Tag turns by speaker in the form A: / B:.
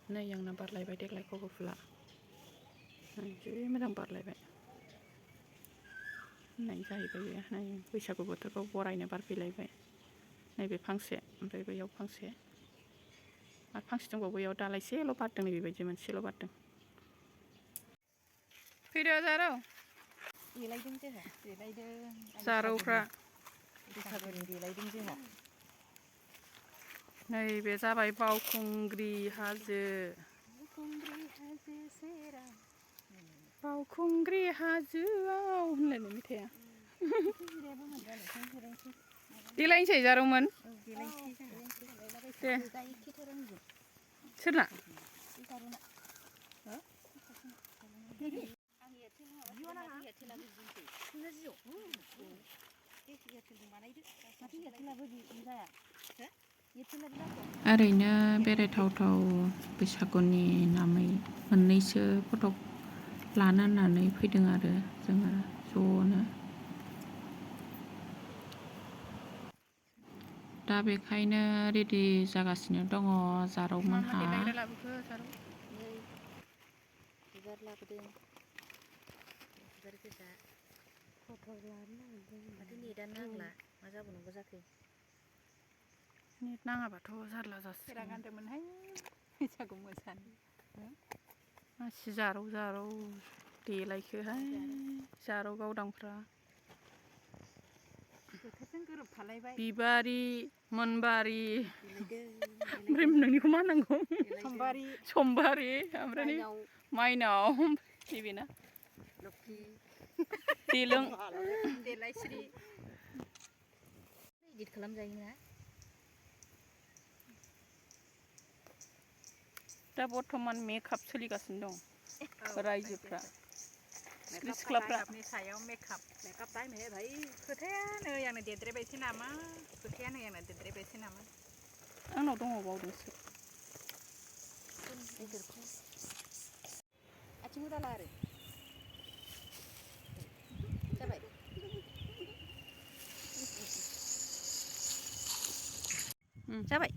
A: नै आंना बारलायबाय देग्लाय खबर फुला जि मोजां बारलायबाय नै जाहैबाय बेयो नै बैसागु बोथोरखौ बरायनो बारफैलायबाय नैबे फांसे ओमफ्राय बैयाव फांसे आरो फांसे दंबावो बैयाव दालायसेल' बारदों नै बेबायदि मोनसेल' बारदों फैदो जारौ
B: देलायदों जोंहा देलायदों
A: जारौफ्रा
B: बैसागुनि देलायदों जोंहा
A: नैबे जाबाय बावखुंग्रि हाजो
B: सेराव
A: बावखुंग्रि हाजोआव होनलायनाय मेथाइआ देलायनोसै जारौमोन दे सोरना ओरैनो बेरायथावथाव बैसागुनि नामै मोननैसो फट' लानो होननानै फैदों आरो जोङो ज'नो दा बेखायनो रेडि जागासिनो दङ जारौमोनहा
B: बिबार लाबोदों बिबार गोजा फट' लानो नागिरदों माथो नेटानो नांला मा जाबावनांगौ जाखो
A: नेट नाङाबाथ' जारला जासिगोन
B: खेरा गानदोंमोनहाय बैसागु मोसानो
A: मासि जारौ जारौ देलायखोहाय जारौ गावदांफ्रा
B: बोथोरजों गोरोबफालायबाय
A: बिबारि मोनबारि
B: देलायदों
A: ओमफ्राय नोंनिखौ मा होनांगौ
B: समबारि
A: समबारि ओमफ्राय माइनाव नैबेना
B: लक्ष्मि
A: देलों
B: देलायस्रि इदिट खालामजायोना
A: दा बर्थमान मेकआप सोलिगासिनो दं रायजोफ्रा सिख्रि सिख्लाफ्रा
B: सायाव मेकआप टाइम है भाई खोथाया नै आंनो देद्रायबायसो नामा खोथाया नै आंनो देद्रायबायसो नामा
A: आंनाव दङ बावदोंसो
B: आथिं दाला आरो जाबाय जाबाय